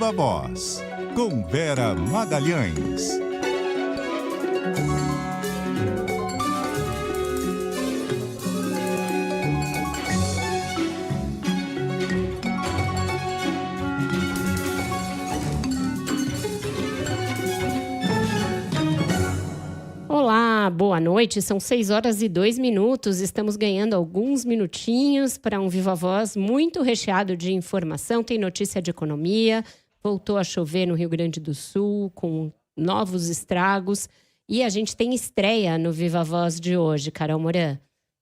Viva Voz, com Vera Magalhães. Olá, boa noite. São 6h02. Estamos ganhando alguns minutinhos para um Viva Voz muito recheado de informação. Tem notícia de economia, voltou a chover no Rio Grande do Sul com novos estragos. E a gente tem estreia no Viva Voz de hoje, Carol Moran.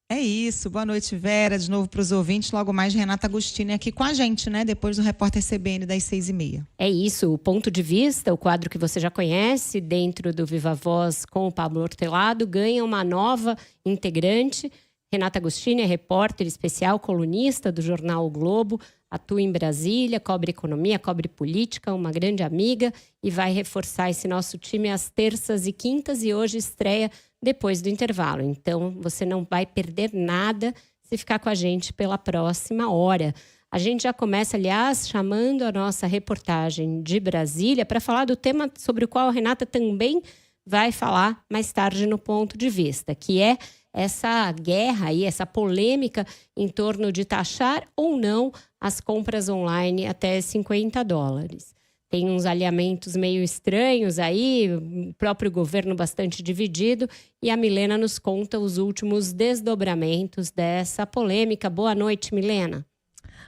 É isso, boa noite, Vera, de novo para os ouvintes, logo mais Renata Agostini aqui com a gente, né, depois do Repórter CBN das 6h30. É isso, o Ponto de Vista, o quadro que você já conhece, dentro do Viva Voz com o Pablo Hortelado, ganha uma nova integrante. Renata Agostini é repórter especial, colunista do jornal O Globo, atua em Brasília, cobre economia, cobre política, uma grande amiga e vai reforçar esse nosso time às terças e quintas e hoje estreia depois do intervalo. Então, você não vai perder nada se ficar com a gente pela próxima hora. A gente já começa, aliás, chamando a nossa reportagem de Brasília para falar do tema sobre o qual a Renata também vai falar mais tarde no Ponto de Vista, que é essa guerra aí, essa polêmica em torno de taxar ou não as compras online até $50. Tem uns alinhamentos meio estranhos aí, o próprio governo bastante dividido. E a Milena nos conta os últimos desdobramentos dessa polêmica. Boa noite, Milena.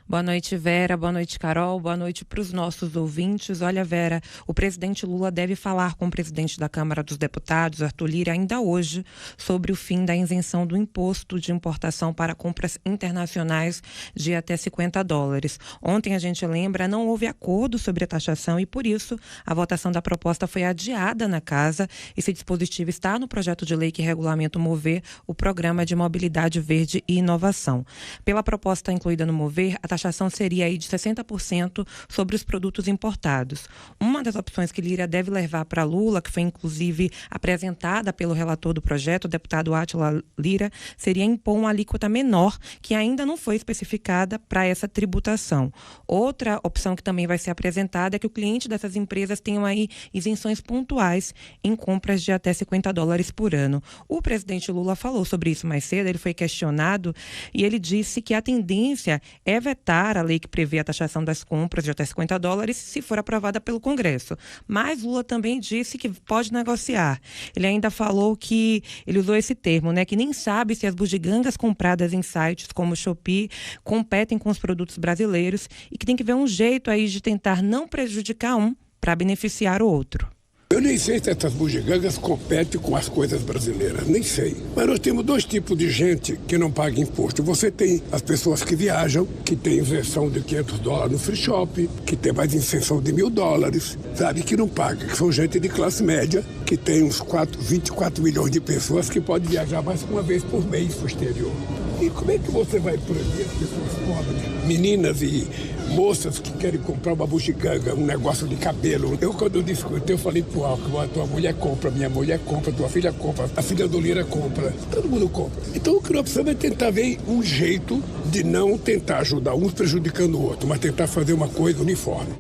Boa noite, Vera. Boa noite, Carol. Boa noite para os nossos ouvintes. Olha, Vera, o presidente Lula deve falar com o presidente da Câmara dos Deputados, Arthur Lira, ainda hoje, sobre o fim da isenção do imposto de importação para compras internacionais de até $50. Ontem, a gente lembra, não houve acordo sobre a taxação e, por isso, a votação da proposta foi adiada na Casa. Esse dispositivo está no projeto de lei que regulamenta o Mover, o Programa de Mobilidade Verde e Inovação. Pela proposta incluída no Mover, a taxação seria aí de 60% sobre os produtos importados. Uma das opções que Lira deve levar para Lula, que foi inclusive apresentada pelo relator do projeto, o deputado Átila Lira, seria impor uma alíquota menor, que ainda não foi especificada para essa tributação. Outra opção que também vai ser apresentada é que o cliente dessas empresas tenha aí isenções pontuais em compras de até $50 por ano. O presidente Lula falou sobre isso mais cedo, ele foi questionado e ele disse que a tendência é vetar a lei que prevê a taxação das compras de até $50 se for aprovada pelo Congresso. Mas Lula também disse que pode negociar. Ele ainda falou que, ele usou esse termo, né, que nem sabe se as bugigangas compradas em sites como o Shopee competem com os produtos brasileiros e que tem que ver um jeito aí de tentar não prejudicar um para beneficiar o outro. Eu nem sei se essas bugigangas competem com as coisas brasileiras, nem sei. Mas nós temos dois tipos de gente que não paga imposto. Você tem as pessoas que viajam, que tem isenção de $500 no free shop, que tem mais isenção de $1.000, sabe, que não paga, que são gente de classe média, que tem uns 24 milhões de pessoas que podem viajar mais que uma vez por mês para o exterior. E como é que você vai proibir as pessoas pobres, meninas e moças que querem comprar uma bugiganga, um negócio de cabelo? Quando eu discuti, eu falei pro Alckmin, tua mulher compra, minha mulher compra, tua filha compra, a filha do Lira compra, todo mundo compra. Então o que nós precisamos é tentar ver um jeito de não tentar ajudar uns prejudicando o outro, mas tentar fazer uma coisa uniforme.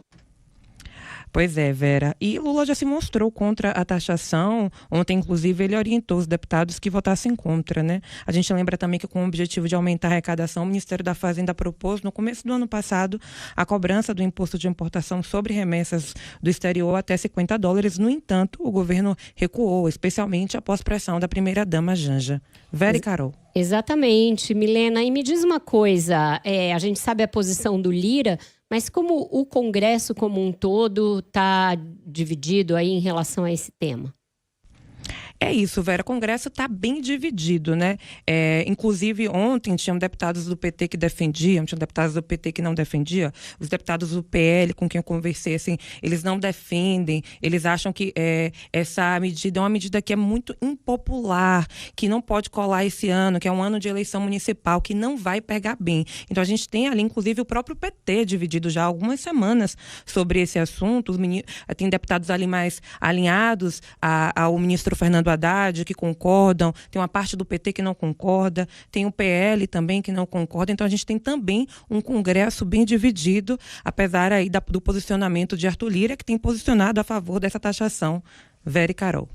Pois é, Vera. E Lula já se mostrou contra a taxação. Ontem, inclusive, ele orientou os deputados que votassem contra, né? A gente lembra também que, com o objetivo de aumentar a arrecadação, o Ministério da Fazenda propôs, no começo do ano passado, a cobrança do imposto de importação sobre remessas do exterior até $50. No entanto, o governo recuou, especialmente após pressão da primeira-dama Janja. Vera e Carol. Exatamente, Milena. E me diz uma coisa, a gente sabe a posição do Lira, mas como o Congresso como um todo está dividido aí em relação a esse tema? É isso, Vera. O Congresso está bem dividido, né? Inclusive, ontem tinham deputados do PT que defendiam, tinham deputados do PT que não defendiam. Os deputados do PL com quem eu conversei, assim, eles não defendem, eles acham que essa medida é uma medida que é muito impopular, que não pode colar esse ano, que é um ano de eleição municipal, que não vai pegar bem. Então, a gente tem ali, inclusive, o próprio PT dividido já há algumas semanas sobre esse assunto. Tem deputados ali mais alinhados ao ministro Fernando Haddad que concordam, tem uma parte do PT que não concorda, tem o PL também que não concorda. Então a gente tem também um Congresso bem dividido, apesar aí do posicionamento de Arthur Lira, que tem posicionado a favor dessa taxação. Vera e Carol.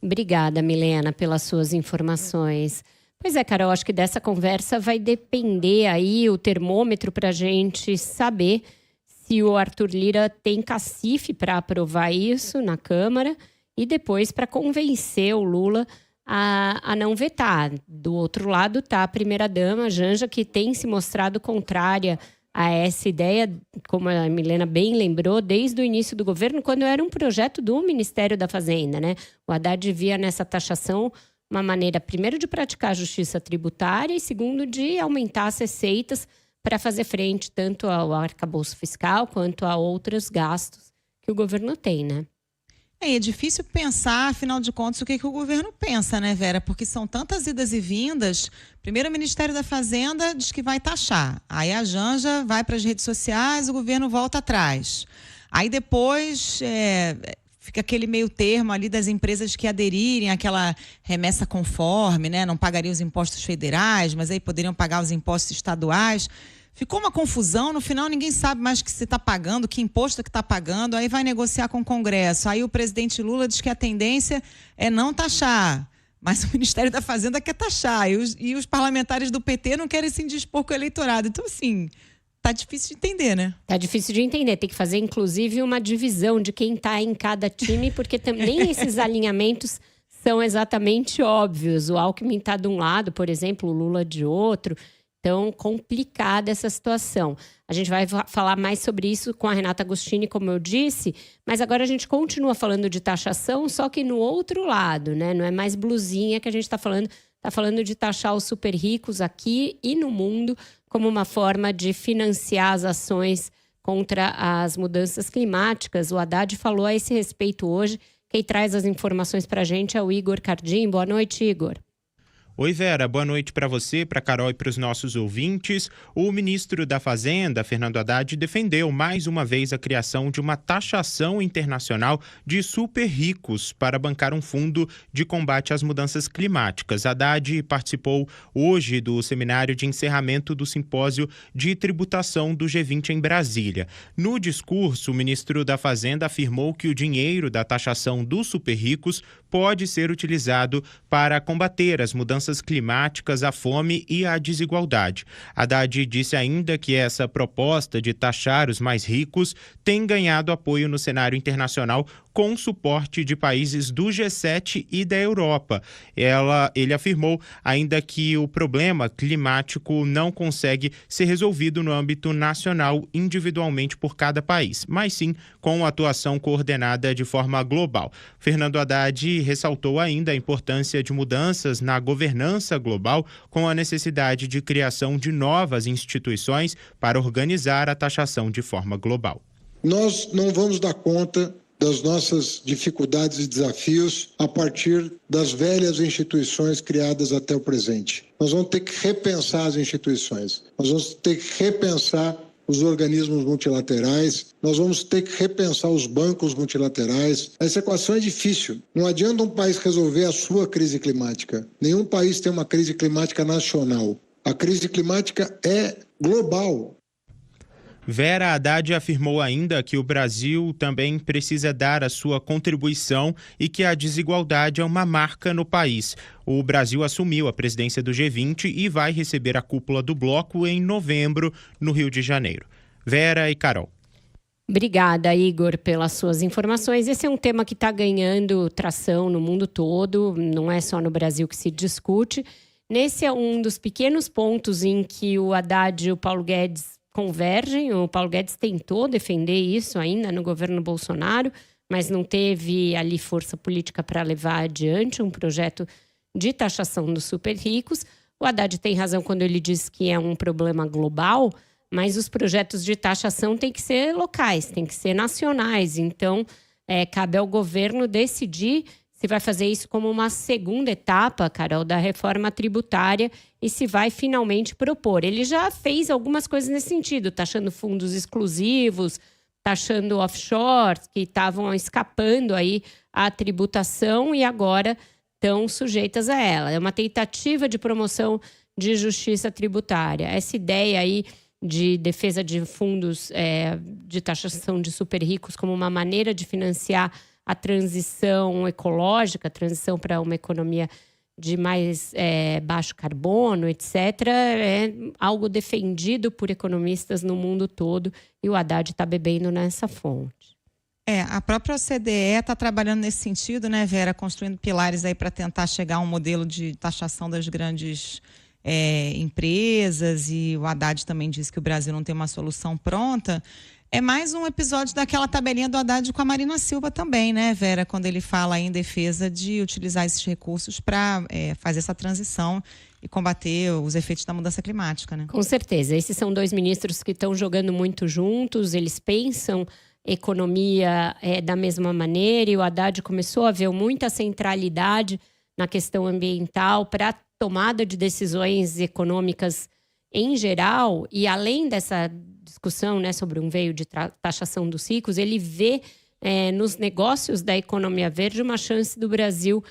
Obrigada, Milena, pelas suas informações. Pois é, Carol, acho que dessa conversa vai depender aí o termômetro para a gente saber se o Arthur Lira tem cacife para aprovar isso na Câmara e depois para convencer o Lula a não vetar. Do outro lado está a primeira-dama, Janja, que tem se mostrado contrária a essa ideia, como a Milena bem lembrou, desde o início do governo, quando era um projeto do Ministério da Fazenda, né? O Haddad via nessa taxação uma maneira, primeiro, de praticar a justiça tributária e, segundo, de aumentar as receitas para fazer frente tanto ao arcabouço fiscal quanto a outros gastos que o governo tem, né? É difícil pensar, afinal de contas, o que o governo pensa, né, Vera? Porque são tantas idas e vindas. Primeiro, o Ministério da Fazenda diz que vai taxar. Aí a Janja vai para as redes sociais, o governo volta atrás. Aí depois fica aquele meio termo ali das empresas que aderirem àquela remessa conforme, né? Não pagariam os impostos federais, mas aí poderiam pagar os impostos estaduais. Ficou uma confusão, no final ninguém sabe mais o que você está pagando, que imposto que está pagando, aí vai negociar com o Congresso. Aí o presidente Lula diz que a tendência é não taxar, mas o Ministério da Fazenda quer taxar, e os parlamentares do PT não querem se indispor com o eleitorado. Então, assim, tá difícil de entender, né? Tá difícil de entender, tem que fazer inclusive uma divisão de quem está em cada time, porque também esses alinhamentos são exatamente óbvios. O Alckmin está de um lado, por exemplo, o Lula de outro. Então, complicada essa situação. A gente vai falar mais sobre isso com a Renata Agostini, como eu disse, mas agora a gente continua falando de taxação, só que no outro lado, né? Não é mais blusinha que a gente está falando de taxar os super ricos aqui e no mundo como uma forma de financiar as ações contra as mudanças climáticas. O Haddad falou a esse respeito hoje. Quem traz as informações para a gente é o Igor Cardim. Boa noite, Igor. Oi, Vera. Boa noite para você, para a Carol e para os nossos ouvintes. O ministro da Fazenda, Fernando Haddad, defendeu mais uma vez a criação de uma taxação internacional de super ricos para bancar um fundo de combate às mudanças climáticas. Haddad participou hoje do seminário de encerramento do simpósio de tributação do G20 em Brasília. No discurso, o ministro da Fazenda afirmou que o dinheiro da taxação dos super ricos pode ser utilizado para combater as mudanças climáticas, a fome e a desigualdade. Haddad disse ainda que essa proposta de taxar os mais ricos tem ganhado apoio no cenário internacional com suporte de países do G7 e da Europa. Ele afirmou ainda que o problema climático não consegue ser resolvido no âmbito nacional individualmente por cada país, mas sim com atuação coordenada de forma global. Fernando Haddad ressaltou ainda a importância de mudanças na governança global, com a necessidade de criação de novas instituições para organizar a taxação de forma global. Nós não vamos dar conta das nossas dificuldades e desafios a partir das velhas instituições criadas até o presente. Nós vamos ter que repensar as instituições, nós vamos ter que repensar os organismos multilaterais, nós vamos ter que repensar os bancos multilaterais. Essa equação é difícil. Não adianta um país resolver a sua crise climática. Nenhum país tem uma crise climática nacional. A crise climática é global. Vera, Haddad afirmou ainda que o Brasil também precisa dar a sua contribuição e que a desigualdade é uma marca no país. O Brasil assumiu a presidência do G20 e vai receber a cúpula do bloco em novembro, no Rio de Janeiro. Vera e Carol. Obrigada, Igor, pelas suas informações. Esse é um tema que está ganhando tração no mundo todo, não é só no Brasil que se discute. Nesse é um dos pequenos pontos em que o Haddad e o Paulo Guedes convergem. O Paulo Guedes tentou defender isso ainda no governo Bolsonaro, mas não teve ali força política para levar adiante um projeto de taxação dos super ricos. O Haddad tem razão quando ele diz que é um problema global, mas os projetos de taxação têm que ser locais, têm que ser nacionais. Então, cabe ao governo decidir se vai fazer isso como uma segunda etapa, Carol, da reforma tributária e se vai finalmente propor. Ele já fez algumas coisas nesse sentido, taxando fundos exclusivos, taxando offshores que estavam escapando aí à tributação e agora estão sujeitas a ela. É uma tentativa de promoção de justiça tributária. Essa ideia aí de defesa de fundos de taxação de super ricos como uma maneira de financiar a transição ecológica, a transição para uma economia de mais baixo carbono, etc., é algo defendido por economistas no mundo todo e o Haddad está bebendo nessa fonte. A própria OCDE está trabalhando nesse sentido, né, Vera, construindo pilares aí para tentar chegar a um modelo de taxação das grandes empresas, e o Haddad também disse que o Brasil não tem uma solução pronta. É mais um episódio daquela tabelinha do Haddad com a Marina Silva também, né, Vera? Quando ele fala em defesa de utilizar esses recursos para fazer essa transição e combater os efeitos da mudança climática, né? Com certeza. Esses são dois ministros que estão jogando muito juntos, eles pensam economia da mesma maneira, e o Haddad começou a ver muita centralidade na questão ambiental para a tomada de decisões econômicas em geral, e além dessa discussão, né, sobre um veio de taxação dos ricos, ele vê nos negócios da economia verde uma chance do Brasil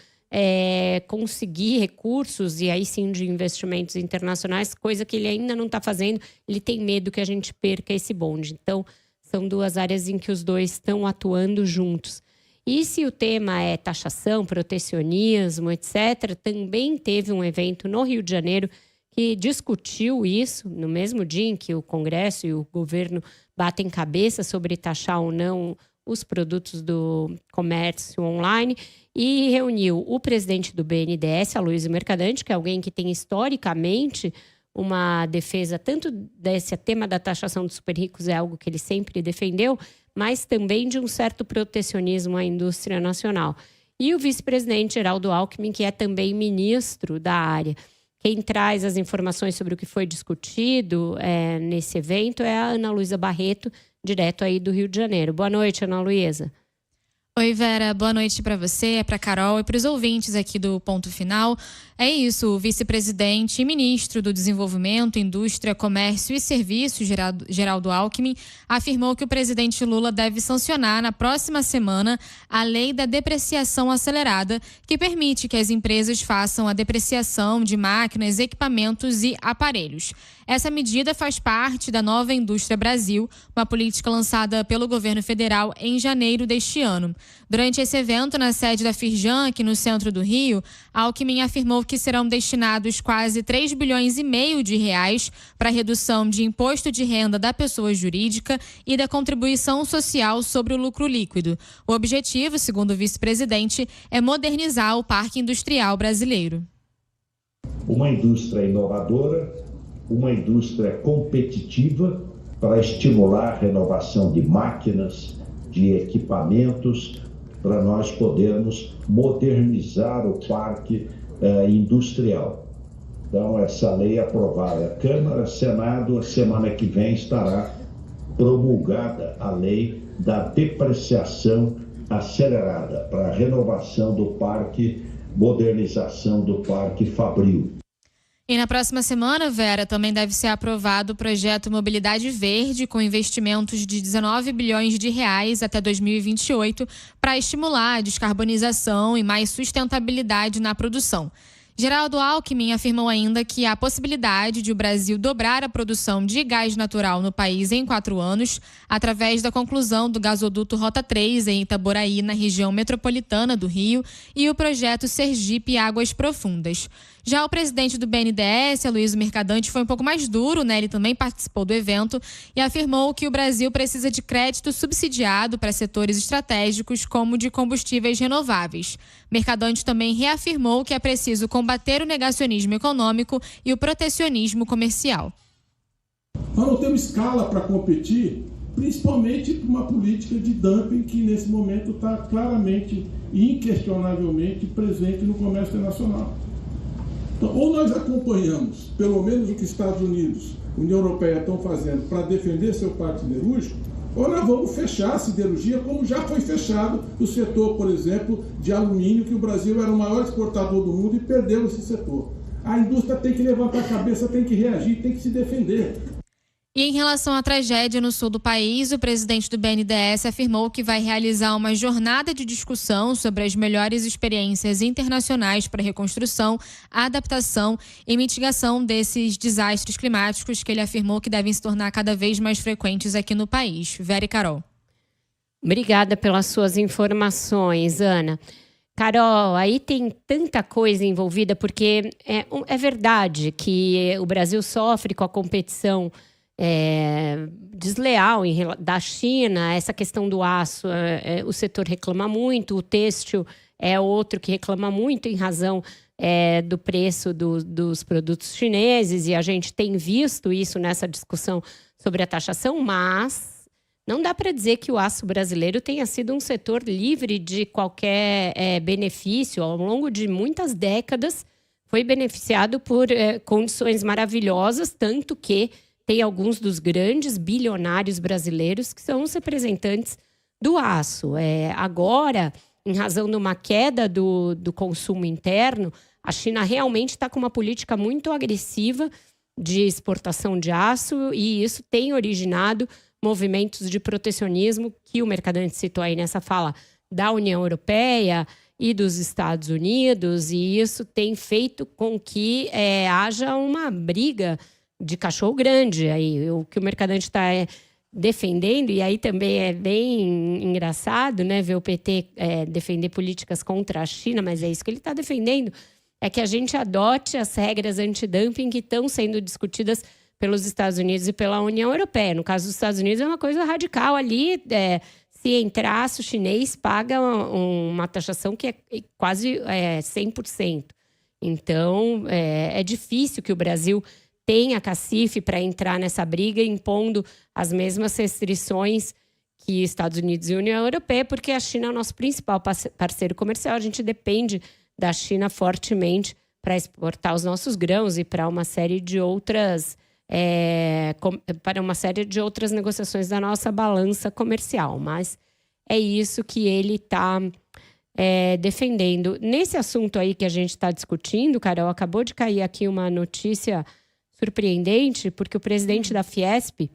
conseguir recursos, e aí sim de investimentos internacionais, coisa que ele ainda não está fazendo. Ele tem medo que a gente perca esse bonde. Então, são duas áreas em que os dois estão atuando juntos. E se o tema é taxação, protecionismo, etc., também teve um evento no Rio de Janeiro que discutiu isso, no mesmo dia em que o Congresso e o governo batem cabeça sobre taxar ou não os produtos do comércio online, e reuniu o presidente do BNDES, Aloysio Mercadante, que é alguém que tem historicamente uma defesa tanto desse tema da taxação dos super ricos, é algo que ele sempre defendeu, mas também de um certo protecionismo à indústria nacional. E o vice-presidente Geraldo Alckmin, que é também ministro da área. Quem traz as informações sobre o que foi discutido nesse evento é a Ana Luísa Barreto, direto aí do Rio de Janeiro. Boa noite, Ana Luísa. Oi, Vera. Boa noite para você, para Carol e para os ouvintes aqui do Ponto Final. É isso, o vice-presidente e ministro do Desenvolvimento, Indústria, Comércio e Serviços, Geraldo Alckmin, afirmou que o presidente Lula deve sancionar na próxima semana a lei da depreciação acelerada, que permite que as empresas façam a depreciação de máquinas, equipamentos e aparelhos. Essa medida faz parte da Nova Indústria Brasil, uma política lançada pelo governo federal em janeiro deste ano. Durante esse evento, na sede da Firjan, aqui no centro do Rio, Alckmin afirmou que serão destinados quase 3,5 bilhões de reais para a redução de imposto de renda da pessoa jurídica e da contribuição social sobre o lucro líquido. O objetivo, segundo o vice-presidente, é modernizar o parque industrial brasileiro. Uma indústria inovadora, uma indústria competitiva para estimular a renovação de máquinas, de equipamentos, para nós podermos modernizar o parque industrial. Então, essa lei aprovada, Câmara, Senado, a semana que vem estará promulgada a lei da depreciação acelerada para a renovação do parque, modernização do parque fabril. E na próxima semana, Vera, também deve ser aprovado o projeto Mobilidade Verde, com investimentos de 19 bilhões de reais até 2028, para estimular a descarbonização e mais sustentabilidade na produção. Geraldo Alckmin afirmou ainda que há possibilidade de o Brasil dobrar a produção de gás natural no país em 4 anos, através da conclusão do gasoduto Rota 3 em Itaboraí, na região metropolitana do Rio, e o projeto Sergipe Águas Profundas. Já o presidente do BNDES, Aloysio Mercadante, foi um pouco mais duro, né? Ele também participou do evento e afirmou que o Brasil precisa de crédito subsidiado para setores estratégicos como de combustíveis renováveis. Mercadante também reafirmou que é preciso combater o negacionismo econômico e o protecionismo comercial. Nós não temos escala para competir, principalmente por uma política de dumping que nesse momento está claramente e inquestionavelmente presente no comércio internacional. Então, ou nós acompanhamos, pelo menos o que Estados Unidos, União Europeia estão fazendo para defender seu parque siderúrgico, ou nós vamos fechar a siderurgia, como já foi fechado o setor, por exemplo, de alumínio, que o Brasil era o maior exportador do mundo e perdeu esse setor. A indústria tem que levantar a cabeça, tem que reagir, tem que se defender. E em relação à tragédia no sul do país, o presidente do BNDES afirmou que vai realizar uma jornada de discussão sobre as melhores experiências internacionais para reconstrução, adaptação e mitigação desses desastres climáticos que ele afirmou que devem se tornar cada vez mais frequentes aqui no país. Vera e Carol. Obrigada pelas suas informações, Ana. Carol, aí tem tanta coisa envolvida, porque é verdade que o Brasil sofre com a competição desleal da China, essa questão do aço, o setor reclama muito, o têxtil é outro que reclama muito em razão do preço dos produtos chineses, e a gente tem visto isso nessa discussão sobre a taxação, mas não dá para dizer que o aço brasileiro tenha sido um setor livre de qualquer benefício. Ao longo de muitas décadas, foi beneficiado por condições maravilhosas, tanto que tem alguns dos grandes bilionários brasileiros que são os representantes do aço. Agora, em razão de uma queda do consumo interno, a China realmente está com uma política muito agressiva de exportação de aço, e isso tem originado movimentos de protecionismo que o Mercadante citou aí nessa fala da União Europeia e dos Estados Unidos, e isso tem feito com que haja uma briga de cachorro grande. Aí, o que o Mercadante está defendendo, e aí também é bem engraçado, né, ver o PT defender políticas contra a China, mas é isso que ele está defendendo, é que a gente adote as regras antidumping que estão sendo discutidas pelos Estados Unidos e pela União Europeia. No caso dos Estados Unidos é uma coisa radical ali, se entrar, o chinês paga uma taxação que é quase 100%. Então, é difícil que o Brasil tenha cacife para entrar nessa briga, impondo as mesmas restrições que Estados Unidos e União Europeia, porque a China é o nosso principal parceiro comercial. A gente depende da China fortemente para exportar os nossos grãos e para uma série de outras negociações da nossa balança comercial. Mas é isso que ele está defendendo. Nesse assunto aí que a gente está discutindo, Carol, acabou de cair aqui uma notícia surpreendente, porque o presidente da Fiesp,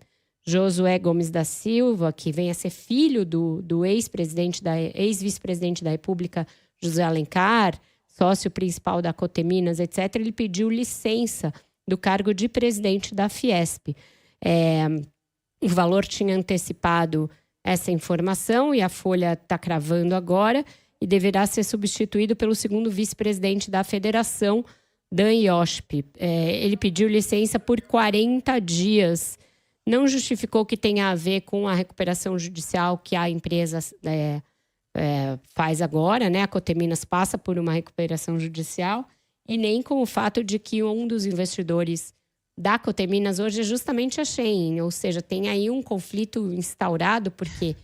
Josué Gomes da Silva, que vem a ser filho do ex-vice-presidente da República, José Alencar, sócio principal da Coteminas, etc., ele pediu licença do cargo de presidente da Fiesp. O Valor tinha antecipado essa informação e a Folha está cravando agora, e deverá ser substituído pelo segundo vice-presidente da Federação, Dan Iosp. Ele pediu licença por 40 dias. Não justificou que tenha a ver com a recuperação judicial que a empresa faz agora, né? A Coteminas passa por uma recuperação judicial, e nem com o fato de que um dos investidores da Coteminas hoje é justamente a Shein, ou seja, tem aí um conflito instaurado, porque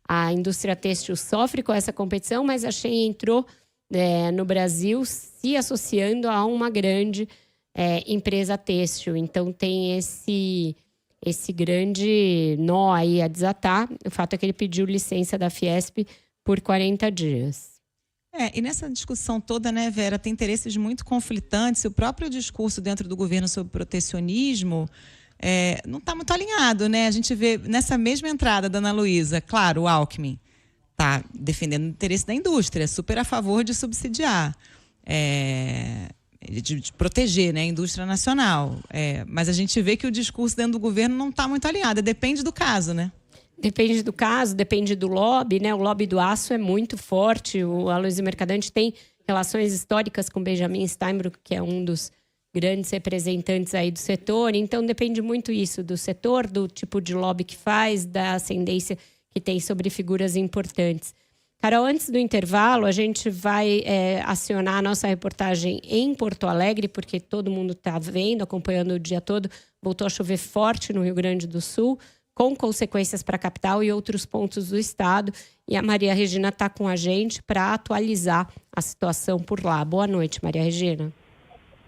a indústria têxtil sofre com essa competição, mas a Shein entrou no Brasil se associando a uma grande empresa têxtil. Então tem esse grande nó aí a desatar. O fato é que ele pediu licença da Fiesp por 40 dias. E nessa discussão toda, né, Vera, tem interesses muito conflitantes. O próprio discurso dentro do governo sobre protecionismo não está muito alinhado, né? A gente vê nessa mesma entrada da Ana Luísa, claro, o Alckmin está defendendo o interesse da indústria, super a favor de subsidiar, de proteger, né, a indústria nacional. Mas a gente vê que o discurso dentro do governo não está muito alinhado. Depende do caso, né? Depende do caso, depende do lobby, né? O lobby do aço é muito forte. O Aloysio Mercadante tem relações históricas com Benjamin Steinbrück, que é um dos grandes representantes aí do setor. Então depende muito isso do setor, do tipo de lobby que faz, da ascendência que tem sobre figuras importantes. Carol, antes do intervalo, a gente vai acionar a nossa reportagem em Porto Alegre, porque todo mundo está vendo, acompanhando o dia todo. Voltou a chover forte no Rio Grande do Sul, com consequências para a capital e outros pontos do estado. E a Maria Regina está com a gente para atualizar a situação por lá. Boa noite, Maria Regina.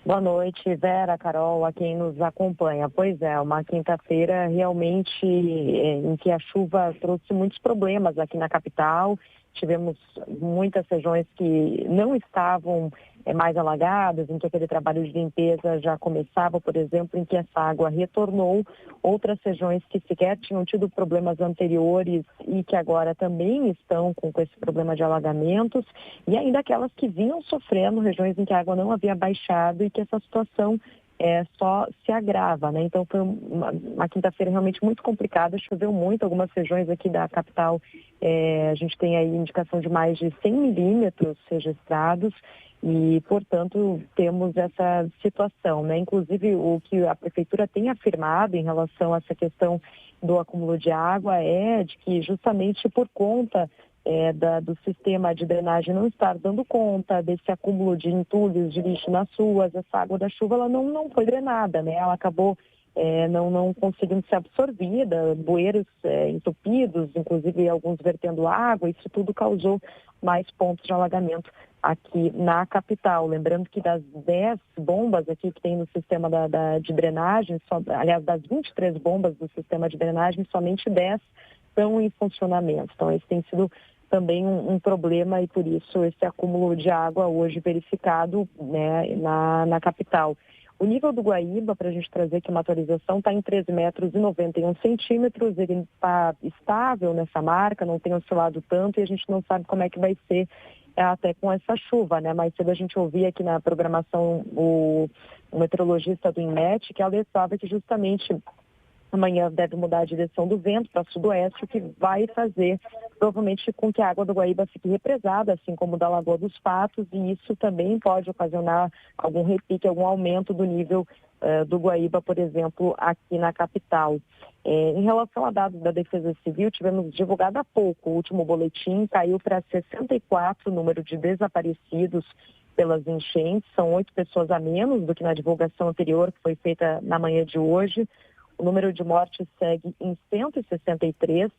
Boa noite, Vera, Carol, a quem nos acompanha. Pois é, uma quinta-feira realmente em que a chuva trouxe muitos problemas aqui na capital tivemos muitas regiões que não estavam mais alagadas, em que aquele trabalho de limpeza já começava, por exemplo, em que essa água retornou. Outras regiões que sequer tinham tido problemas anteriores e que agora também estão com esse problema de alagamentos, e ainda aquelas que vinham sofrendo, regiões em que a água não havia baixado e que essa situação só se agrava, né? Então foi uma quinta-feira realmente muito complicada, choveu muito, algumas regiões aqui da capital, a gente tem aí indicação de mais de 100 milímetros registrados e, portanto, temos essa situação, né? Inclusive, o que a prefeitura tem afirmado em relação a essa questão do acúmulo de água é de que justamente por conta do sistema de drenagem não estar dando conta desse acúmulo de entulhos, de lixo nas ruas, essa água da chuva ela não foi drenada, né? Ela acabou não conseguindo ser absorvida, bueiros entupidos, inclusive alguns vertendo água, isso tudo causou mais pontos de alagamento aqui na capital. Lembrando que das 10 bombas aqui que tem no sistema de drenagem, aliás, das 23 bombas do sistema de drenagem, somente 10 estão em funcionamento. Então, esse tem sido também um problema e, por isso, esse acúmulo de água hoje verificado, né, na capital. O nível do Guaíba, para a gente trazer aqui uma atualização, está em 13 metros e 91 centímetros. Ele está estável nessa marca, não tem oscilado tanto e a gente não sabe como é que vai ser até com essa chuva, né? Mais cedo a gente ouvia aqui na programação o meteorologista do INMET que alertava que justamente amanhã deve mudar a direção do vento para sudoeste, o que vai fazer provavelmente com que a água do Guaíba fique represada, assim como da Lagoa dos Patos, e isso também pode ocasionar algum repique, algum aumento do nível do Guaíba, por exemplo, aqui na capital. Em relação a dados da Defesa Civil, tivemos divulgado há pouco o último boletim, caiu para 64 o número de desaparecidos pelas enchentes, são 8 pessoas a menos do que na divulgação anterior, que foi feita na manhã de hoje. O número de mortes segue em 163,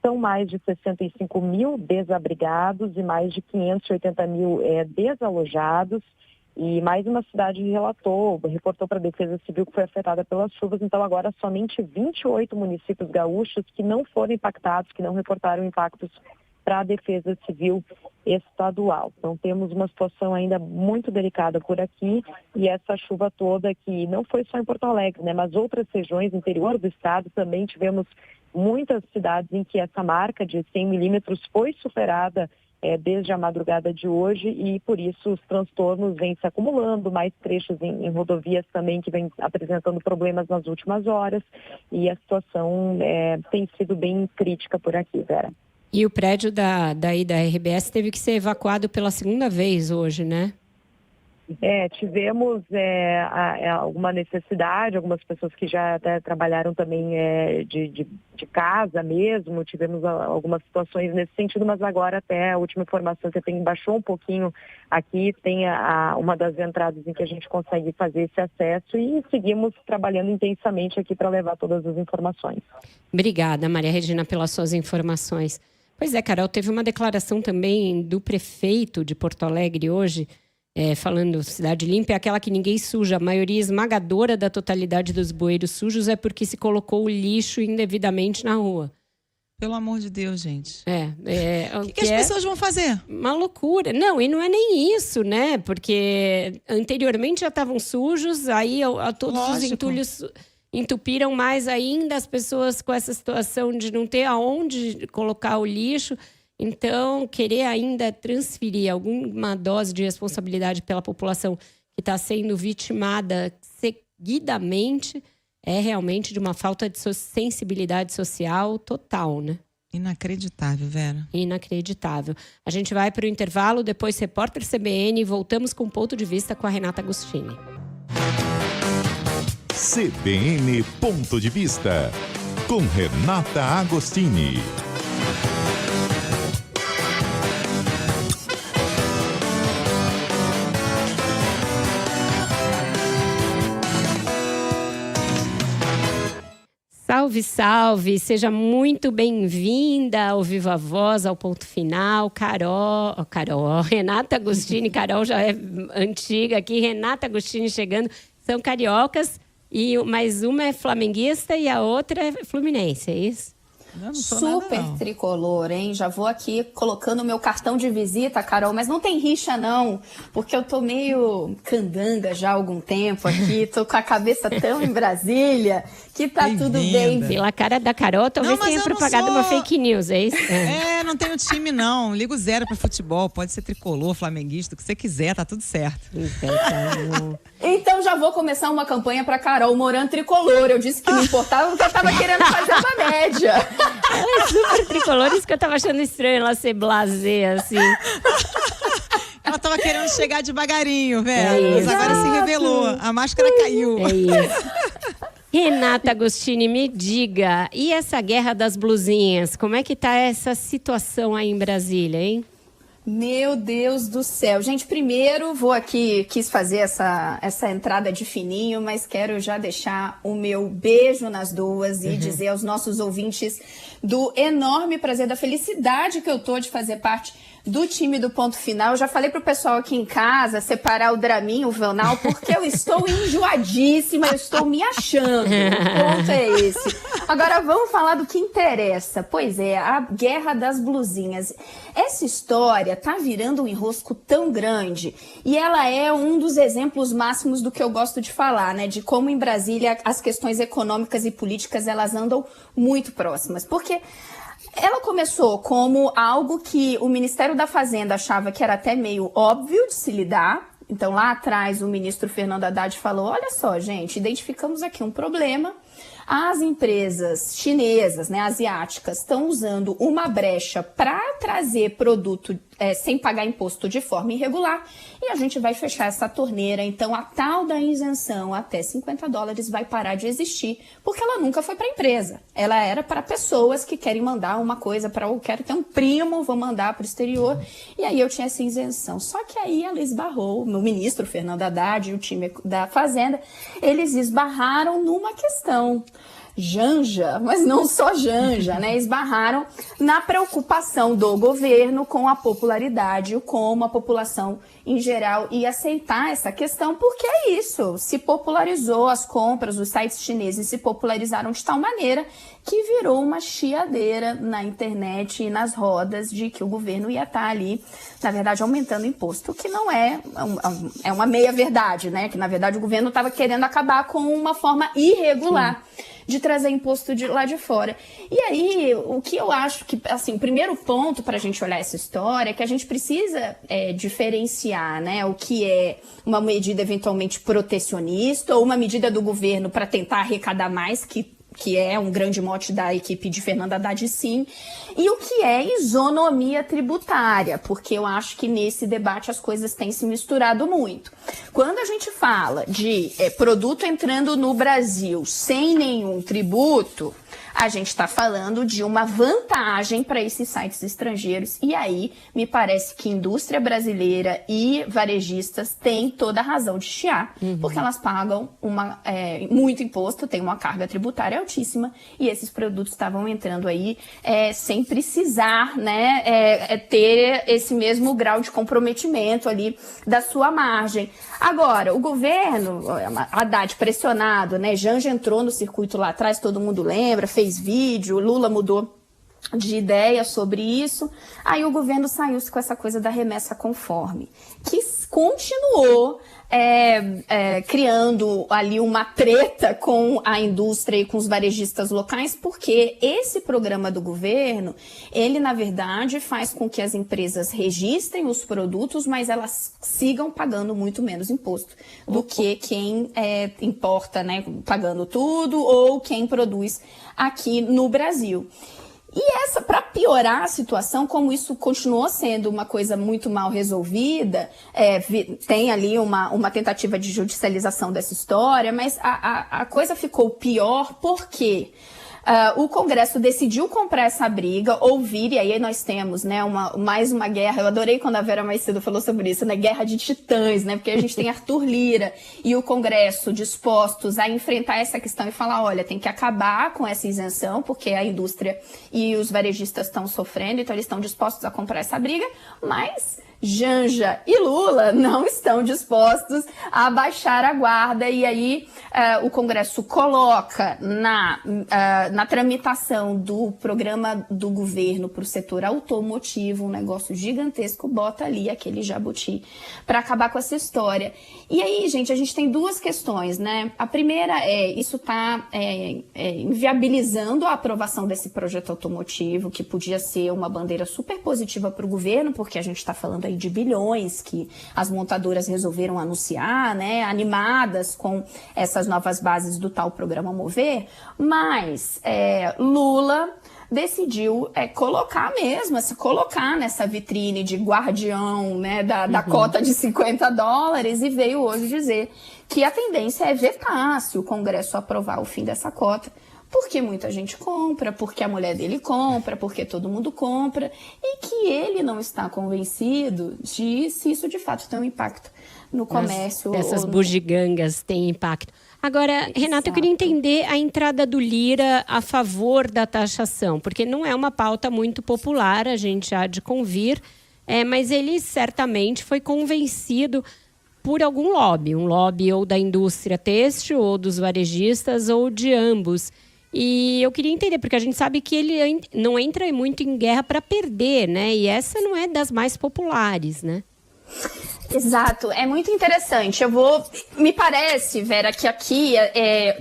são mais de 65 mil desabrigados e mais de 580 mil desalojados. E mais uma cidade reportou para a Defesa Civil que foi afetada pelas chuvas. Então, agora, somente 28 municípios gaúchos que não foram impactados, que não reportaram impactos para a Defesa Civil estadual. Então, temos uma situação ainda muito delicada por aqui e essa chuva toda que não foi só em Porto Alegre, né, mas outras regiões do interior do estado também tivemos muitas cidades em que essa marca de 100 milímetros foi superada desde a madrugada de hoje e, por isso, os transtornos vêm se acumulando, mais trechos em rodovias também que vêm apresentando problemas nas últimas horas e a situação tem sido bem crítica por aqui, Vera. E o prédio da RBS teve que ser evacuado pela segunda vez hoje, né? Tivemos alguma necessidade, algumas pessoas que já até trabalharam também de casa mesmo, tivemos algumas situações nesse sentido, mas agora até a última informação que eu tenho baixou um pouquinho aqui, tem uma das entradas em que a gente consegue fazer esse acesso e seguimos trabalhando intensamente aqui para levar todas as informações. Obrigada, Maria Regina, pelas suas informações. Pois é, Carol, teve uma declaração também do prefeito de Porto Alegre hoje, falando cidade limpa, é aquela que ninguém suja. A maioria esmagadora da totalidade dos bueiros sujos é porque se colocou o lixo indevidamente na rua. Pelo amor de Deus, gente. O que as pessoas vão fazer? Uma loucura. Não, e não é nem isso, né? Porque anteriormente já estavam sujos, aí todos os entulhos entupiram mais ainda as pessoas com essa situação de não ter aonde colocar o lixo. Então, querer ainda transferir alguma dose de responsabilidade pela população que está sendo vitimada seguidamente é realmente de uma falta de sensibilidade social total, né? Inacreditável, Vera. Inacreditável. A gente vai para o intervalo, depois Repórter CBN e voltamos com o Ponto de Vista com a Renata Agostini. CBN Ponto de Vista, com Renata Agostini. Salve, salve! Seja muito bem-vinda ao Viva Voz, ao Ponto Final. Carol, Renata Agostini, Carol já é antiga aqui, Renata Agostini chegando. São cariocas, mas uma é flamenguista e a outra é fluminense, é isso? super tricolor, hein? Já vou aqui colocando o meu cartão de visita, Carol, mas não tem rixa não, porque eu tô meio candanga já há algum tempo aqui, tô com a cabeça tão em Brasília que tá tudo bem. Pela cara da Carol, talvez tenha propagado uma fake news, é isso? Não tenho time não, ligo zero pra futebol, pode ser tricolor, flamenguista, o que você quiser, tá tudo certo. Então já vou começar uma campanha pra Carol Moran tricolor, eu disse que não importava porque eu tava querendo fazer uma média. Ela é super tricolor, isso que eu tava achando estranho ela ser blasé, assim. Ela tava querendo chegar devagarinho, velho. Mas agora se revelou. A máscara caiu. É isso. Renata Agostini, me diga, e essa guerra das blusinhas? Como é que tá essa situação aí em Brasília, hein? Meu Deus do céu. Gente, primeiro quis fazer essa entrada de fininho, mas quero já deixar o meu beijo nas duas e dizer aos nossos ouvintes do enorme prazer, da felicidade que eu tô de fazer parte do time do Ponto Final. Eu já falei pro pessoal aqui em casa separar o Draminho, o Vanal, porque eu estou enjoadíssima, eu estou me achando. O ponto é esse. Agora vamos falar do que interessa. Pois é, a guerra das blusinhas. Essa história tá virando um enrosco tão grande e ela é um dos exemplos máximos do que eu gosto de falar, né? De como em Brasília as questões econômicas e políticas elas andam muito próximas. Porque ela começou como algo que o Ministério da Fazenda achava que era até meio óbvio de se lidar. Então, lá atrás, o ministro Fernando Haddad falou, olha só, gente, identificamos aqui um problema. As empresas chinesas, né, asiáticas, estão usando uma brecha para trazer produto sem pagar imposto de forma irregular e a gente vai fechar essa torneira. Então, a tal da isenção até $50 vai parar de existir, porque ela nunca foi para a empresa. Ela era para pessoas que querem mandar uma coisa para eu quero ter um primo, vou mandar para o exterior. E aí eu tinha essa isenção. Só que aí ela esbarrou, o ministro Fernando Haddad e o time da Fazenda, eles esbarraram numa questão. Janja, mas não só Janja, né? Esbarraram na preocupação do governo com a popularidade, como a população em geral ia aceitar essa questão, porque é isso, se popularizou as compras, os sites chineses se popularizaram de tal maneira que virou uma chiadeira na internet e nas rodas de que o governo ia estar ali, na verdade, aumentando o imposto, que não é uma meia-verdade, né? Que, na verdade, o governo estava querendo acabar com uma forma irregular de trazer imposto de lá de fora. E aí, o que eu acho que, assim, o primeiro ponto para a gente olhar essa história é que a gente precisa diferenciar, né, o que é uma medida eventualmente protecionista ou uma medida do governo para tentar arrecadar mais, que é um grande mote da equipe de Fernando Haddad, sim, e o que é isonomia tributária, porque eu acho que nesse debate as coisas têm se misturado muito. Quando a gente fala de produto entrando no Brasil sem nenhum tributo, a gente está falando de uma vantagem para esses sites estrangeiros. E aí, me parece que indústria brasileira e varejistas têm toda a razão de chiar, porque elas pagam muito imposto, tem uma carga tributária altíssima, e esses produtos estavam entrando aí sem precisar, né, ter esse mesmo grau de comprometimento ali da sua margem. Agora, o governo, Haddad pressionado, né, Janja entrou no circuito lá atrás, todo mundo lembra, fez vídeo, Lula mudou de ideia sobre isso, aí o governo saiu com essa coisa da remessa conforme, que continuou criando ali uma treta com a indústria e com os varejistas locais, porque esse programa do governo, ele na verdade faz com que as empresas registrem os produtos, mas elas sigam pagando muito menos imposto do que quem importa, né, pagando tudo, ou quem produz aqui no Brasil. E para piorar a situação, como isso continuou sendo uma coisa muito mal resolvida, tem ali uma tentativa de judicialização dessa história, mas a coisa ficou pior porque o Congresso decidiu comprar essa briga, ouvir, e aí nós temos, né, mais uma guerra. Eu adorei quando a Vera mais cedo falou sobre isso, né, guerra de titãs, né, porque a gente tem Arthur Lira e o Congresso dispostos a enfrentar essa questão e falar, olha, tem que acabar com essa isenção, porque a indústria e os varejistas estão sofrendo, então eles estão dispostos a comprar essa briga, mas Janja e Lula não estão dispostos a baixar a guarda, e aí o Congresso coloca na tramitação do programa do governo para o setor automotivo um negócio gigantesco, bota ali aquele jabuti para acabar com essa história. E aí, gente, a gente tem duas questões, né? A primeira isso está inviabilizando a aprovação desse projeto automotivo, que podia ser uma bandeira super positiva para o governo, porque a gente está falando aí de bilhões que as montadoras resolveram anunciar, né, animadas com essas novas bases do tal programa Mover, mas Lula decidiu colocar nessa vitrine de guardião, né, da cota de $50 e veio hoje dizer que a tendência é vetar se o Congresso aprovar o fim dessa cota, porque muita gente compra, porque a mulher dele compra, porque todo mundo compra, e que ele não está convencido de se isso de fato tem um impacto no comércio. Essas bugigangas têm impacto. Agora, Renata, eu queria entender a entrada do Lira a favor da taxação, porque não é uma pauta muito popular, a gente há de convir, mas ele certamente foi convencido por algum lobby, um lobby ou da indústria têxtil, ou dos varejistas, ou de ambos. E eu queria entender, porque a gente sabe que ele não entra muito em guerra para perder, né? E essa não é das mais populares, né? Exato, é muito interessante. Me parece, Vera, que aqui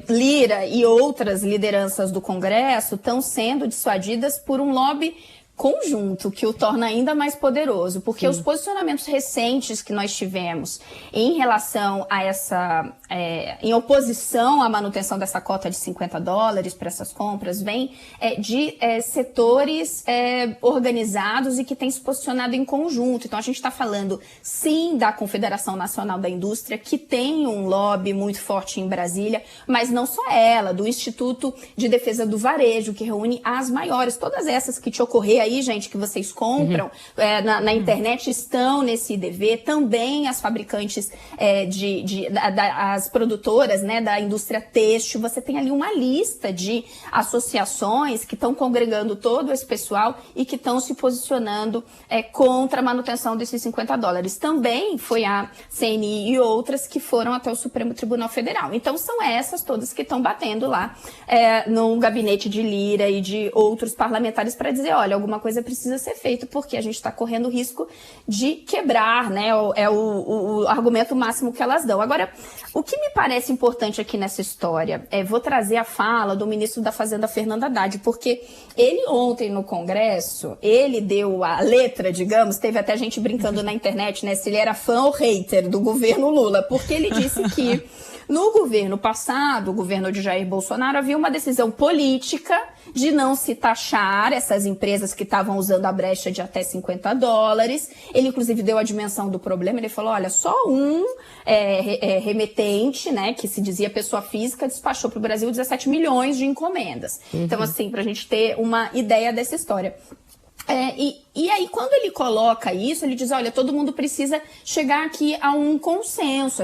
Lira e outras lideranças do Congresso estão sendo dissuadidas por um lobby conjunto, que o torna ainda mais poderoso, porque os posicionamentos recentes que nós tivemos em relação a em oposição à manutenção dessa cota de $50 para essas compras, vem de setores organizados e que têm se posicionado em conjunto. Então a gente está falando, sim, da Confederação Nacional da Indústria, que tem um lobby muito forte em Brasília, mas não só ela, do Instituto de Defesa do Varejo, que reúne as maiores, todas essas que te ocorrer aí, gente, que vocês compram na internet, estão nesse IDV, também as fabricantes as produtoras, né, da indústria têxtil. Você tem ali uma lista de associações que estão congregando todo esse pessoal e que estão se posicionando contra a manutenção desses $50. Também foi a CNI e outras que foram até o Supremo Tribunal Federal. Então são essas todas que estão batendo lá no gabinete de Lira e de outros parlamentares para dizer, olha, alguma coisa precisa ser feita, porque a gente está correndo risco de quebrar, né? É o argumento máximo que elas dão. Agora, o que me parece importante aqui nessa história, vou trazer a fala do ministro da Fazenda, Fernando Haddad, porque ele ontem no Congresso, ele deu a letra, digamos, teve até gente brincando na internet, né, se ele era fã ou hater do governo Lula, porque ele disse que no governo passado, o governo de Jair Bolsonaro, havia uma decisão política de não se taxar essas empresas que estavam usando a brecha de até $50. Ele, inclusive, deu a dimensão do problema. Ele falou, olha, só um remetente, né, que se dizia pessoa física, despachou para o Brasil 17 milhões de encomendas. Então, assim, para a gente ter uma ideia dessa história. E aí, quando ele coloca isso, ele diz, olha, todo mundo precisa chegar aqui a um consenso,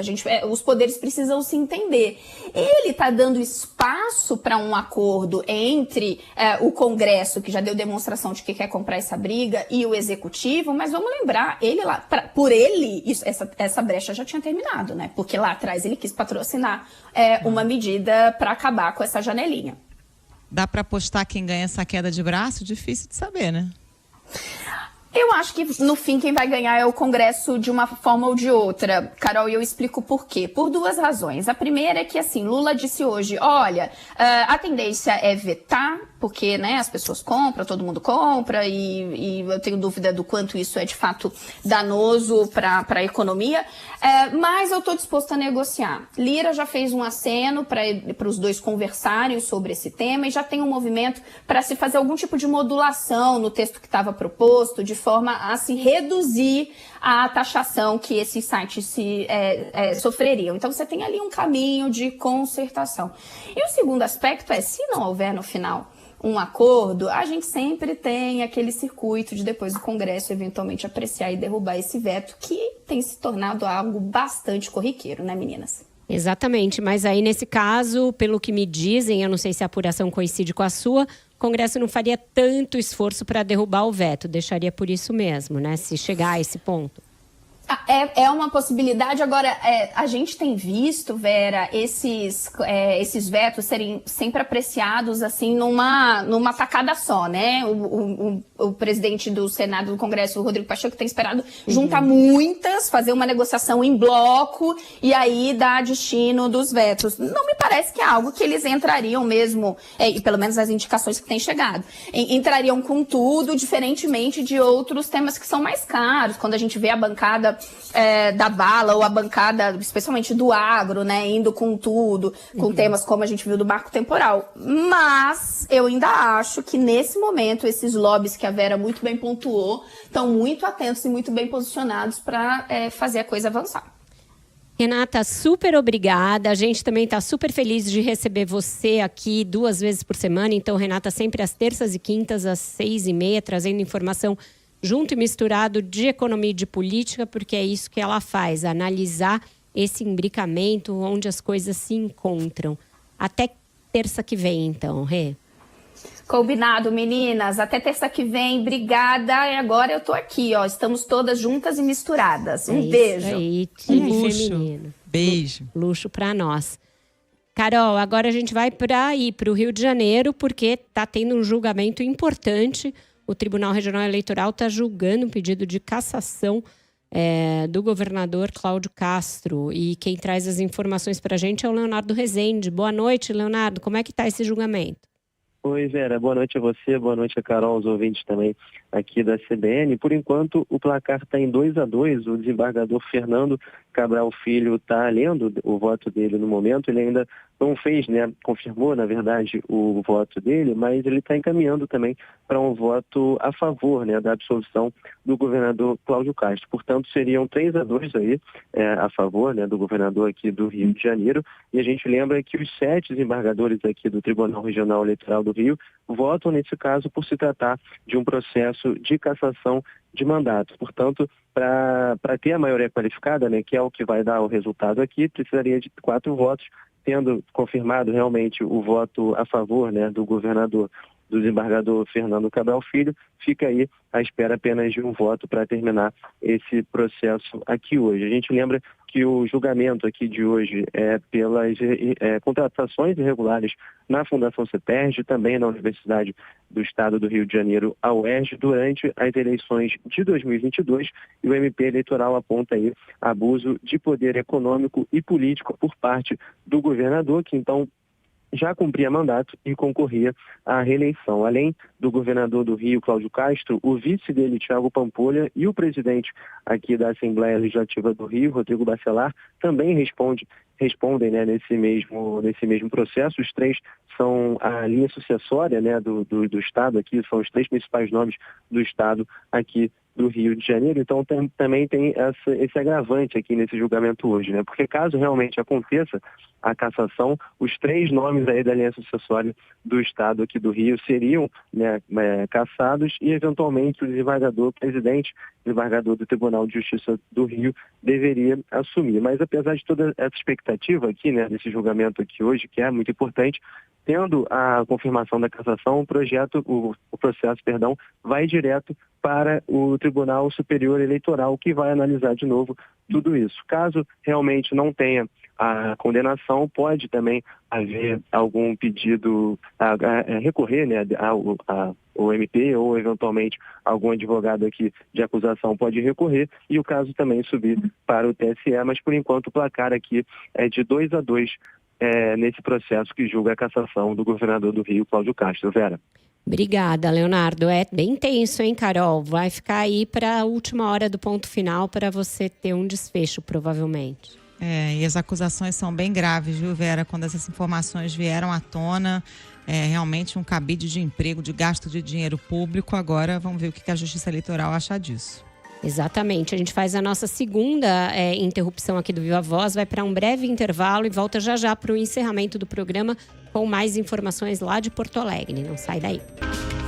os poderes precisam se entender. Ele está dando espaço para um acordo entre o Congresso, que já deu demonstração de que quer comprar essa briga, e o Executivo, mas vamos lembrar, essa brecha já tinha terminado, né? Porque lá atrás ele quis patrocinar uma medida para acabar com essa janelinha. Dá para apostar quem ganha essa queda de braço? Difícil de saber, né? Eu acho que, no fim, quem vai ganhar é o Congresso de uma forma ou de outra. Carol, e eu explico por quê. Por duas razões. A primeira é que, assim, Lula disse hoje, olha, a tendência é vetar, porque, né, as pessoas compram, todo mundo compra, e eu tenho dúvida do quanto isso é, de fato, danoso para a economia, mas eu estou disposto a negociar. Lira já fez um aceno para os dois conversarem sobre esse tema, e já tem um movimento para se fazer algum tipo de modulação no texto que estava proposto, de forma a se reduzir a taxação que esses sites sofreriam. Então, você tem ali um caminho de concertação. E o segundo aspecto se não houver no final um acordo, a gente sempre tem aquele circuito de depois do Congresso eventualmente apreciar e derrubar esse veto, que tem se tornado algo bastante corriqueiro, né, meninas? Exatamente, mas aí nesse caso, pelo que me dizem, eu não sei se a apuração coincide com a sua, o Congresso não faria tanto esforço para derrubar o veto, deixaria por isso mesmo, né, se chegar a esse ponto. É uma possibilidade. Agora, a gente tem visto, Vera, esses vetos serem sempre apreciados assim numa tacada só, né? O presidente do Senado, do Congresso, o Rodrigo Pacheco, tem esperado juntar muitas, fazer uma negociação em bloco e aí dar destino dos vetos. Não me parece que é algo que eles entrariam mesmo, e pelo menos as indicações que têm chegado, entrariam com tudo, diferentemente de outros temas que são mais caros, quando a gente vê a bancada da bala ou a bancada, especialmente do agro, né, indo com tudo, com temas como a gente viu do marco temporal. Mas eu ainda acho que nesse momento esses lobbies que a Vera muito bem pontuou estão muito atentos e muito bem posicionados para fazer a coisa avançar. Renata, super obrigada. A gente também está super feliz de receber você aqui 2 vezes por semana. Então, Renata, sempre às terças e quintas, às 6h30, trazendo informação junto e misturado de economia e de política, porque é isso que ela faz, analisar esse imbricamento onde as coisas se encontram. Até terça que vem, então, Rê. Combinado, meninas. Até terça que vem. Obrigada. E agora eu tô aqui, ó. Estamos todas juntas e misturadas. Um beijo. Isso aí, time luxo. feminino. Beijo. Luxo para nós. Carol, agora a gente vai para o Rio de Janeiro, porque tá tendo um julgamento importante. O Tribunal Regional Eleitoral está julgando um pedido de cassação do governador Cláudio Castro. E quem traz as informações para a gente é o Leonardo Rezende. Boa noite, Leonardo. Como é que está esse julgamento? Oi, Vera. Boa noite a você, boa noite a Carol, os ouvintes também aqui da CBN. Por enquanto, o placar está em 2-2. O desembargador Fernando Cabral Filho está lendo o voto dele no momento. Ele ainda não fez, né? Confirmou, na verdade, o voto dele, mas ele está encaminhando também para um voto a favor, né, da absolvição do governador Cláudio Castro. Portanto, seriam 3-2 aí a favor, né, do governador aqui do Rio de Janeiro. E a gente lembra que os 7 desembargadores aqui do Tribunal Regional Eleitoral do Rio votam, nesse caso, por se tratar de um processo de cassação de mandato. Portanto, para ter a maioria qualificada, né, que é o que vai dar o resultado aqui, precisaria de 4 votos, tendo confirmado realmente o voto a favor, né, do governador, do desembargador Fernando Cabral Filho, fica aí à espera apenas de um voto para terminar esse processo aqui hoje. A gente lembra que o julgamento aqui de hoje é pelas contratações irregulares na Fundação CETERJ, também na Universidade do Estado do Rio de Janeiro, a UERJ, durante as eleições de 2022, e o MP eleitoral aponta aí abuso de poder econômico e político por parte do governador, que então já cumpria mandato e concorria à reeleição. Além do governador do Rio, Cláudio Castro, o vice dele, Thiago Pampolha, e o presidente aqui da Assembleia Legislativa do Rio, Rodrigo Bacelar, também respondem, né, nesse mesmo processo. Os 3 são a linha sucessória, né, do Estado aqui, são os 3 principais nomes do Estado aqui do Rio de Janeiro. Então também tem esse agravante aqui nesse julgamento hoje, né? Porque caso realmente aconteça a cassação, os 3 nomes aí da linha sucessória do Estado aqui do Rio seriam, né, cassados, e eventualmente o presidente desembargador do Tribunal de Justiça do Rio deveria assumir. Mas apesar de toda essa expectativa aqui, né, desse julgamento aqui hoje, que é muito importante, tendo a confirmação da cassação, o processo vai direto para o Tribunal Superior Eleitoral, que vai analisar de novo tudo isso. Caso realmente não tenha a condenação, pode também haver algum pedido a recorrer, né, ao MP, ou eventualmente algum advogado aqui de acusação pode recorrer, e o caso também subir para o TSE, mas por enquanto o placar aqui é de 2-2 nesse processo que julga a cassação do governador do Rio, Cláudio Castro. Vera. Obrigada, Leonardo. É bem tenso, hein, Carol? Vai ficar aí para a última hora do ponto final para você ter um desfecho, provavelmente. E as acusações são bem graves, viu, Vera? Quando essas informações vieram à tona, realmente um cabide de emprego, de gasto de dinheiro público. Agora vamos ver o que a Justiça Eleitoral acha disso. Exatamente. A gente faz a nossa segunda interrupção aqui do Viva Voz, vai para um breve intervalo e volta já para o encerramento do programa com mais informações lá de Porto Alegre. Não sai daí.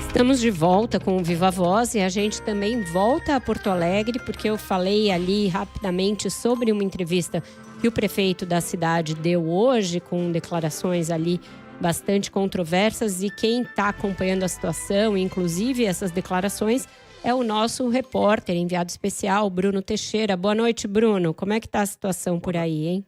Estamos de volta com o Viva Voz e a gente também volta a Porto Alegre, porque eu falei ali rapidamente sobre uma entrevista que o prefeito da cidade deu hoje, com declarações ali bastante controversas, e quem está acompanhando a situação, inclusive essas declarações, é o nosso repórter, enviado especial, Bruno Teixeira. Boa noite, Bruno. Como é que está a situação por aí, hein?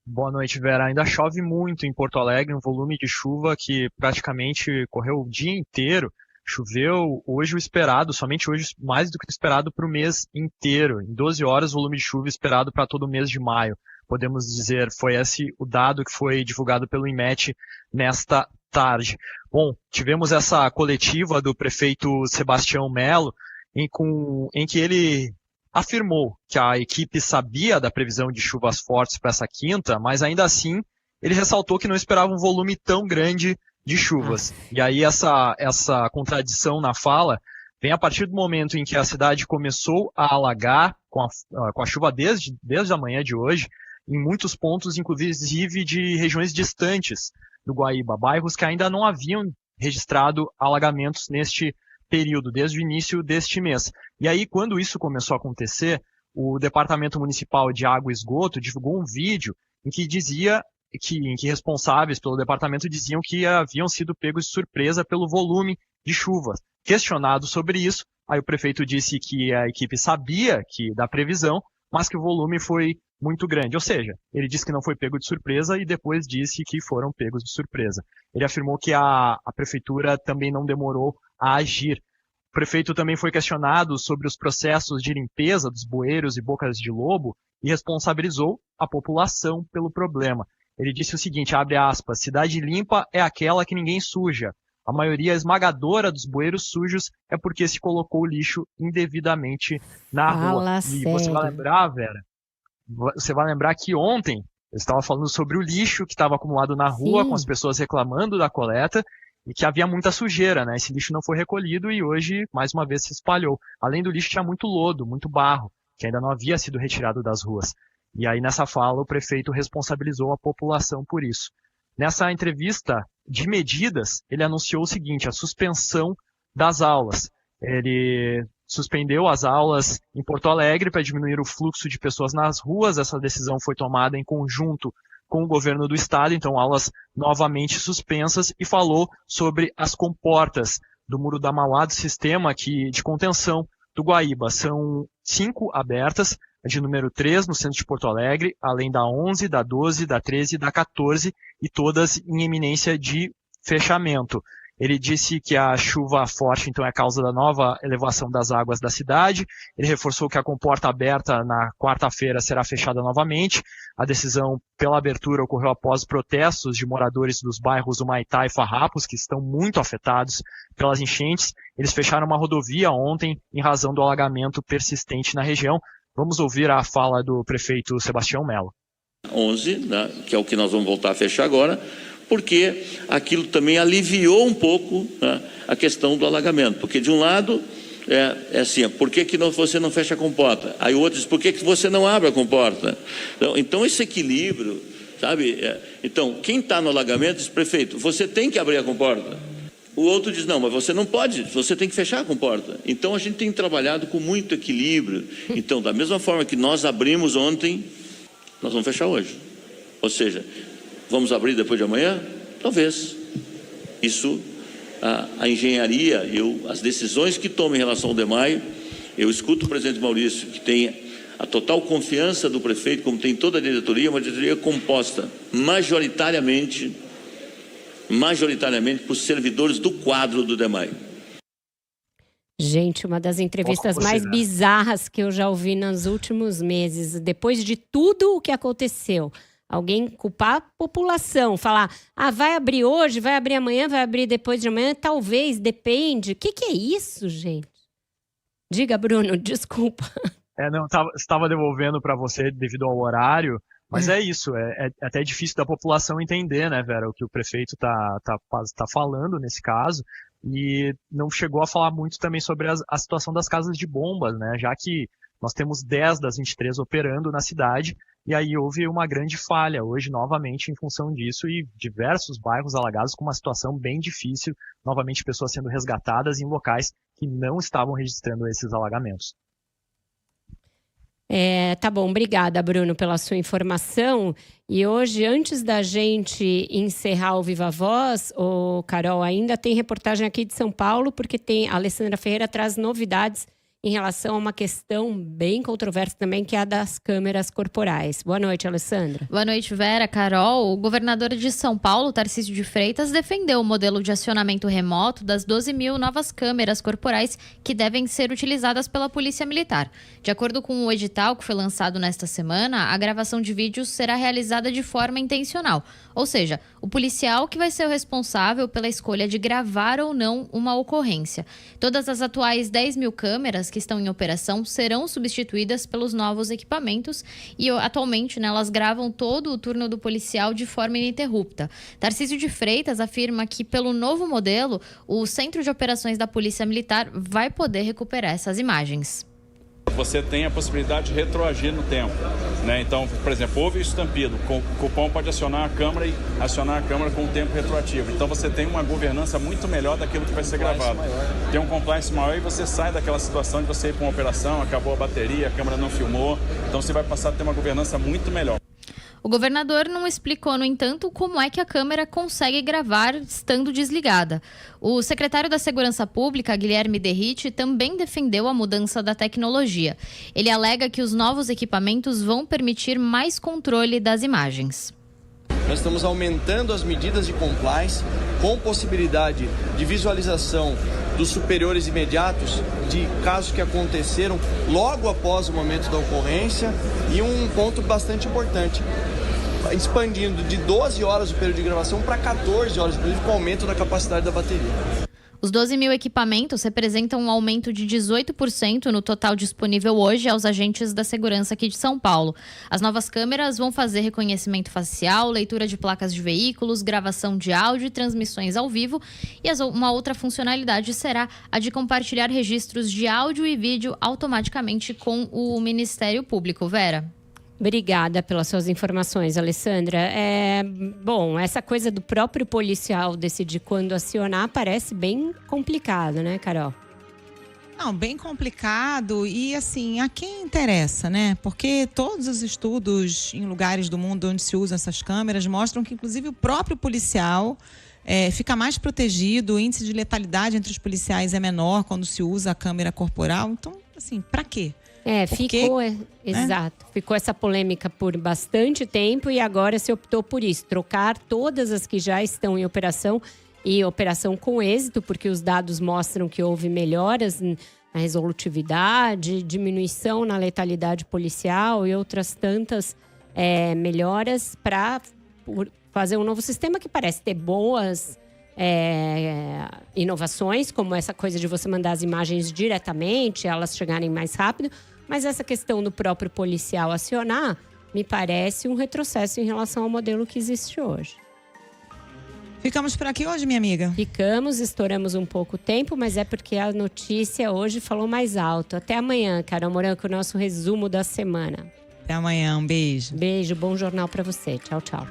Boa noite, Vera. Ainda chove muito em Porto Alegre, um volume de chuva que praticamente correu o dia inteiro. Choveu hoje o esperado, somente hoje, mais do que o esperado para o mês inteiro. Em 12 horas, o volume de chuva esperado para todo o mês de maio. Podemos dizer, foi esse o dado que foi divulgado pelo INMET nesta tarde. Bom, tivemos essa coletiva do prefeito Sebastião Melo, em que ele afirmou que a equipe sabia da previsão de chuvas fortes para essa quinta, mas ainda assim ele ressaltou que não esperava um volume tão grande de chuvas. E aí essa contradição na fala vem a partir do momento em que a cidade começou a alagar com a chuva desde a manhã de hoje, em muitos pontos, inclusive de regiões distantes do Guaíba, bairros que ainda não haviam registrado alagamentos neste período, desde o início deste mês. E aí, quando isso começou a acontecer, o Departamento Municipal de Água e Esgoto divulgou um vídeo em que responsáveis pelo departamento diziam que haviam sido pegos de surpresa pelo volume de chuvas. Questionado sobre isso, aí o prefeito disse que a equipe sabia da previsão, mas que o volume foi muito grande. Ou seja, ele disse que não foi pego de surpresa e depois disse que foram pegos de surpresa. Ele afirmou que a prefeitura também não demorou a agir. O prefeito também foi questionado sobre os processos de limpeza dos bueiros e bocas de lobo e responsabilizou a população pelo problema. Ele disse o seguinte, abre aspas, cidade limpa é aquela que ninguém suja. A maioria esmagadora dos bueiros sujos é porque se colocou o lixo indevidamente na rua. E você vai lembrar, Vera, que ontem eu estava falando sobre o lixo que estava acumulado na rua, com as pessoas reclamando da coleta, e que havia muita sujeira, né? Esse lixo não foi recolhido e hoje, mais uma vez, se espalhou. Além do lixo, tinha muito lodo, muito barro, que ainda não havia sido retirado das ruas. E aí, nessa fala, o prefeito responsabilizou a população por isso. Nessa entrevista de medidas, ele anunciou o seguinte, a suspensão das aulas. Ele suspendeu as aulas em Porto Alegre para diminuir o fluxo de pessoas nas ruas. Essa decisão foi tomada em conjunto com o governo do estado, então aulas novamente suspensas, e falou sobre as comportas do Muro da Mauá, do sistema de contenção do Guaíba. São 5 abertas, a de número 3 no centro de Porto Alegre, além da 11, da 12, da 13 e da 14, e todas em iminência de fechamento. Ele disse que a chuva forte, então, é a causa da nova elevação das águas da cidade. Ele reforçou que a comporta aberta na quarta-feira será fechada novamente. A decisão pela abertura ocorreu após protestos de moradores dos bairros Humaitá e Farrapos, que estão muito afetados pelas enchentes. Eles fecharam uma rodovia ontem em razão do alagamento persistente na região. Vamos ouvir a fala do prefeito Sebastião Melo. 11, né, que é o que nós vamos voltar a fechar agora, porque aquilo também aliviou um pouco, né, a questão do alagamento. Porque, de um lado, é assim, por que você não fecha a comporta? Aí o outro diz, por que você não abre a comporta? Então esse equilíbrio, sabe? Então, quem está no alagamento diz, prefeito, você tem que abrir a comporta. O outro diz, não, mas você não pode, você tem que fechar a comporta. Então, a gente tem trabalhado com muito equilíbrio. Então, da mesma forma que nós abrimos ontem, nós vamos fechar hoje. Ou seja, vamos abrir depois de amanhã? Talvez. Isso, a engenharia, as decisões que tomam em relação ao DEMAI, eu escuto o presidente Maurício, que tem a total confiança do prefeito, como tem toda a diretoria, uma diretoria composta majoritariamente por servidores do quadro do DEMAI. Gente, uma das entrevistas mais bizarras que eu já ouvi nos últimos meses. Depois de tudo o que aconteceu, alguém culpar a população, falar, vai abrir hoje, vai abrir amanhã, vai abrir depois de amanhã, talvez, depende. O que é isso, gente? Diga, Bruno, desculpa. Não, estava devolvendo para você devido ao horário, mas é isso, é até difícil da população entender, né, Vera, o que o prefeito tá falando nesse caso, e não chegou a falar muito também sobre a situação das casas de bombas, né, já que nós temos 10 das 23 operando na cidade, e aí houve uma grande falha hoje, novamente, em função disso, e diversos bairros alagados com uma situação bem difícil, novamente pessoas sendo resgatadas em locais que não estavam registrando esses alagamentos. Tá bom, obrigada, Bruno, pela sua informação. E hoje, antes da gente encerrar o Viva Voz, Carol, ainda tem reportagem aqui de São Paulo, porque a Alessandra Ferreira traz novidades em relação a uma questão bem controversa também, que é a das câmeras corporais. Boa noite, Alessandra. Boa noite, Vera, Carol. O governador de São Paulo, Tarcísio de Freitas, defendeu o modelo de acionamento remoto das 12 mil novas câmeras corporais que devem ser utilizadas pela Polícia Militar. De acordo com o edital que foi lançado nesta semana, a gravação de vídeos será realizada de forma intencional. Ou seja, o policial que vai ser o responsável pela escolha de gravar ou não uma ocorrência. Todas as atuais 10 mil câmeras que estão em operação serão substituídas pelos novos equipamentos e atualmente elas gravam todo o turno do policial de forma ininterrupta. Tarcísio de Freitas afirma que pelo novo modelo, o Centro de Operações da Polícia Militar vai poder recuperar essas imagens. Você tem a possibilidade de retroagir no tempo, né? Então, por exemplo, houve estampido, o cupom pode acionar a câmera e acionar a câmera com o tempo retroativo. Então você tem uma governança muito melhor daquilo que vai ser gravado. Tem um compliance maior e você sai daquela situação de você ir para uma operação, acabou a bateria, a câmera não filmou, então você vai passar a ter uma governança muito melhor. O governador não explicou, no entanto, como é que a câmera consegue gravar estando desligada. O secretário da Segurança Pública, Guilherme Derrite, também defendeu a mudança da tecnologia. Ele alega que os novos equipamentos vão permitir mais controle das imagens. Nós estamos aumentando as medidas de compliance com possibilidade de visualização dos superiores imediatos de casos que aconteceram logo após o momento da ocorrência e um ponto bastante importante, expandindo de 12 horas o período de gravação para 14 horas, inclusive com o aumento da capacidade da bateria. Os 12 mil equipamentos representam um aumento de 18% no total disponível hoje aos agentes da segurança aqui de São Paulo. As novas câmeras vão fazer reconhecimento facial, leitura de placas de veículos, gravação de áudio e transmissões ao vivo. E uma outra funcionalidade será a de compartilhar registros de áudio e vídeo automaticamente com o Ministério Público. Vera? Obrigada pelas suas informações, Alessandra. Bom, essa coisa do próprio policial decidir quando acionar parece bem complicado, né, Carol? Não, bem complicado e, assim, a quem interessa, né? Porque todos os estudos em lugares do mundo onde se usam essas câmeras mostram que, inclusive, o próprio policial fica mais protegido, o índice de letalidade entre os policiais é menor quando se usa a câmera corporal. Então, assim, para quê? Exato. Ficou essa polêmica por bastante tempo e agora se optou por isso, trocar todas as que já estão em operação e operação com êxito, porque os dados mostram que houve melhoras na resolutividade, diminuição na letalidade policial e outras tantas melhoras para fazer um novo sistema que parece ter boas inovações, como essa coisa de você mandar as imagens diretamente, elas chegarem mais rápido. Mas essa questão do próprio policial acionar me parece um retrocesso em relação ao modelo que existe hoje. Ficamos por aqui hoje, minha amiga? Ficamos, estouramos um pouco o tempo, mas é porque a notícia hoje falou mais alto. Até amanhã, Carol Moranco, o nosso resumo da semana. Até amanhã, um beijo. Beijo, bom jornal para você. Tchau, tchau.